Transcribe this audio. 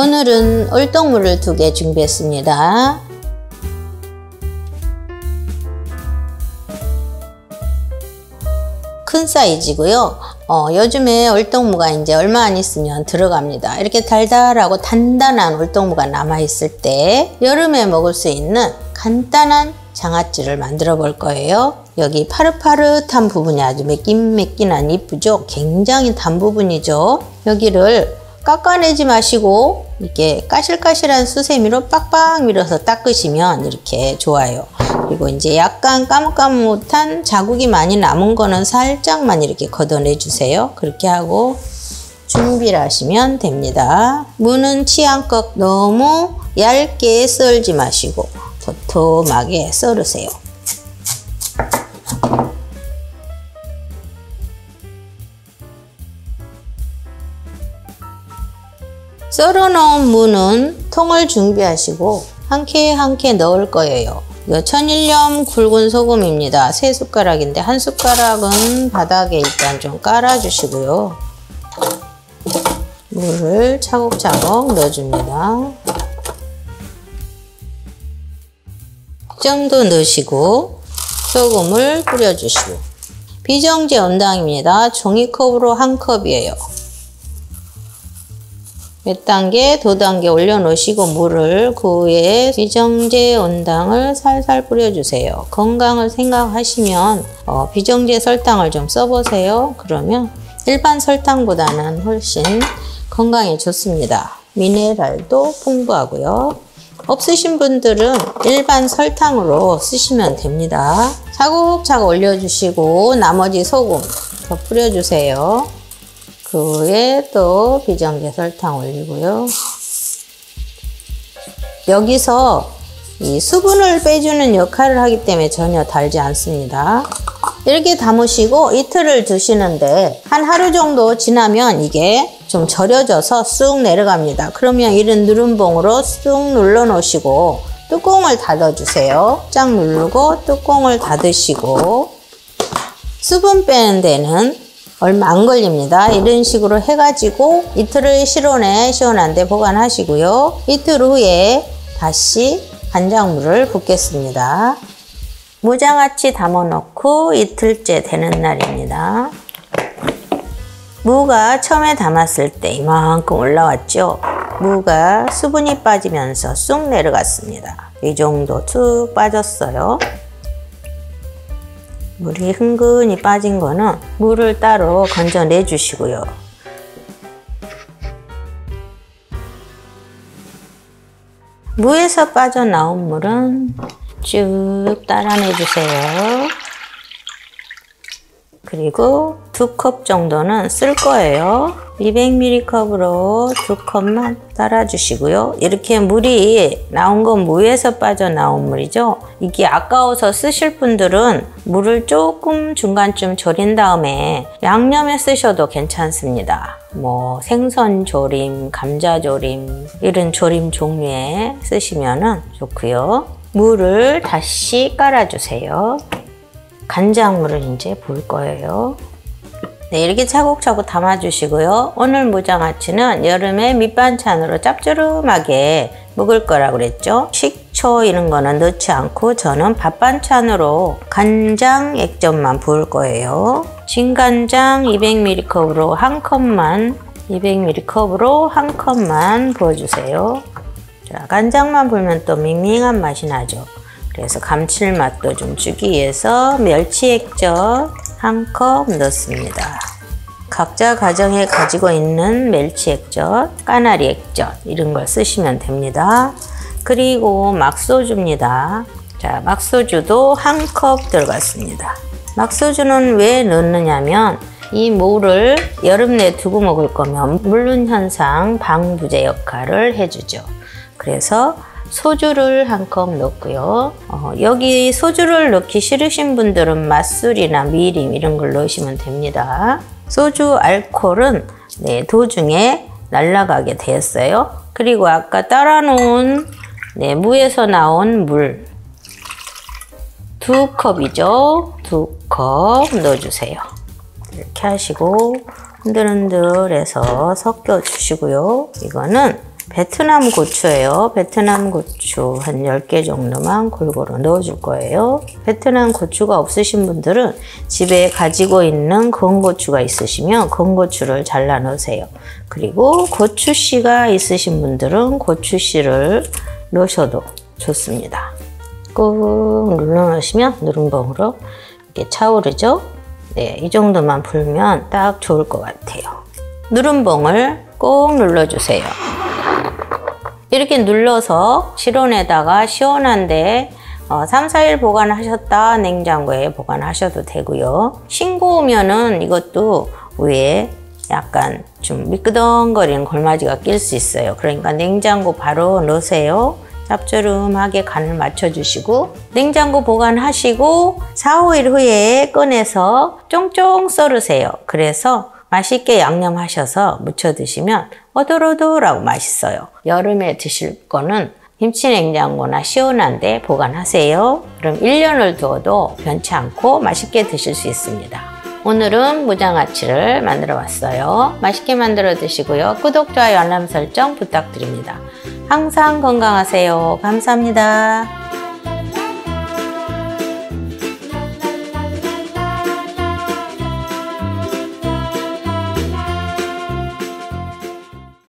오늘은 얼떡물을 2개 준비했습니다. 큰 사이즈고요. 요즘에 얼떡무가 이제 얼마 안 있으면 들어갑니다. 이렇게 달달하고 단단한 얼떡무가 남아있을 때 여름에 먹을 수 있는 간단한 장아찌를 만들어 볼 거예요. 여기 파릇파릇한 부분이 아주 매끈매끈한 이쁘죠? 굉장히 단 부분이죠. 여기를 깎아내지 마시고 이렇게 까실까실한 수세미로 빡빡 밀어서 닦으시면 이렇게 좋아요. 그리고 이제 약간 까뭇까뭇한 자국이 많이 남은 거는 살짝만 이렇게 걷어내 주세요. 그렇게 하고 준비를 하시면 됩니다. 무는 취향껏 너무 얇게 썰지 마시고 도톰하게 썰으세요. 썰어놓은 무는 통을 준비하시고 한 캔 한 캔 넣을 거예요. 이거 천일염 굵은 소금입니다. 3숟가락인데 1숟가락은 바닥에 일단 좀 깔아주시고요. 물을 차곡차곡 넣어줍니다. 이 정도 넣으시고 소금을 뿌려주시고 비정제 원당입니다. 종이컵으로 1컵이에요. 몇 단계, 2단계 올려놓으시고 물을 그 위에 비정제 원당을 살살 뿌려주세요. 건강을 생각하시면 비정제 설탕을 좀 써보세요. 그러면 일반 설탕보다는 훨씬 건강에 좋습니다. 미네랄도 풍부하고요. 없으신 분들은 일반 설탕으로 쓰시면 됩니다. 차곡차곡 올려주시고 나머지 소금 더 뿌려주세요. 그 위에 또 비정제 설탕 올리고요. 여기서 이 수분을 빼주는 역할을 하기 때문에 전혀 달지 않습니다. 이렇게 담으시고 이틀을 두시는데 한 하루 정도 지나면 이게 좀 절여져서 쑥 내려갑니다. 그러면 이런 누름봉으로 쑥 눌러 놓으시고 뚜껑을 닫아주세요. 쫙 누르고 뚜껑을 닫으시고 수분 빼는 데는 얼마 안 걸립니다. 이런 식으로 해가지고 이틀을 실온에 시원한 데 보관하시고요. 이틀 후에 다시 간장물을 붓겠습니다. 무장아찌 담아놓고 이틀째 되는 날입니다. 무가 처음에 담았을 때 이만큼 올라왔죠. 무가 수분이 빠지면서 쑥 내려갔습니다. 이 정도 쭉 빠졌어요. 물이 흥건히 빠진 거는 물을 따로 건져내 주시고요. 무에서 빠져나온 물은 쭉 따라내 주세요. 그리고 2컵 정도는 쓸 거예요. 200ml 컵으로 2컵만 따라주시고요. 이렇게 물이 나온 건 무에서 빠져나온 물이죠. 이게 아까워서 쓰실 분들은 물을 조금 중간쯤 졸인 다음에 양념에 쓰셔도 괜찮습니다. 뭐 생선 조림, 감자 조림 이런 조림 종류에 쓰시면 좋고요. 물을 다시 깔아주세요. 간장물을 이제 부을 거예요. 네, 이렇게 차곡차곡 담아주시고요. 오늘 무장아찌는 여름에 밑반찬으로 짭조름하게 먹을 거라고 그랬죠. 식초 이런 거는 넣지 않고 저는 밥반찬으로 간장 액젓만 부을 거예요. 진간장 200ml 컵으로 1컵만 200ml 컵으로 1컵만 부어주세요. 자, 간장만 불면 또 밍밍한 맛이 나죠. 그래서 감칠맛도 좀 주기 위해서 멸치 액젓 1컵 넣습니다. 각자 가정에 가지고 있는 멸치 액젓, 까나리 액젓 이런 걸 쓰시면 됩니다. 그리고 막소주입니다. 자, 막소주도 1컵 들어갔습니다. 막소주는 왜 넣느냐면 이 무를 여름 내에 두고 먹을 거면 물른 현상 방부제 역할을 해주죠. 그래서 소주를 1컵 넣고요. 여기 소주를 넣기 싫으신 분들은 맛술이나 미림 이런 걸 넣으시면 됩니다. 소주 알코올은 도중에 날아가게 되었어요. 그리고 아까 따라 놓은 무에서 나온 물 2컵이죠. 2컵 넣어주세요. 이렇게 하시고 흔들흔들해서 섞어 주시고요. 이거는 베트남 고추예요. 베트남 고추 한 10개 정도만 골고루 넣어줄 거예요. 베트남 고추가 없으신 분들은 집에 가지고 있는 건고추가 있으시면 건고추를 잘라 넣으세요. 그리고 고추씨가 있으신 분들은 고추씨를 넣으셔도 좋습니다. 꾹 눌러 놓으시면 누룽봉으로 이렇게 차오르죠? 네, 이 정도만 불면 딱 좋을 것 같아요. 누룽봉을 꼭 눌러주세요. 이렇게 눌러서 실온에다가 시원한데 3, 4일 보관하셨다 냉장고에 보관하셔도 되고요. 싱거우면은 이것도 위에 약간 좀 미끄덩거리는 골마지가 낄 수 있어요. 그러니까 냉장고 바로 넣으세요. 짭조름하게 간을 맞춰주시고 냉장고 보관하시고 4, 5일 후에 꺼내서 쫑쫑 썰으세요. 그래서 맛있게 양념하셔서 무쳐 드시면 오돌오돌하고 맛있어요. 여름에 드실 거는 김치냉장고나 시원한데 보관하세요. 그럼 1년을 두어도 변치 않고 맛있게 드실 수 있습니다. 오늘은 무장아찌를 만들어 봤어요. 맛있게 만들어 드시고요. 구독, 좋아요, 알람 설정 부탁드립니다. 항상 건강하세요. 감사합니다.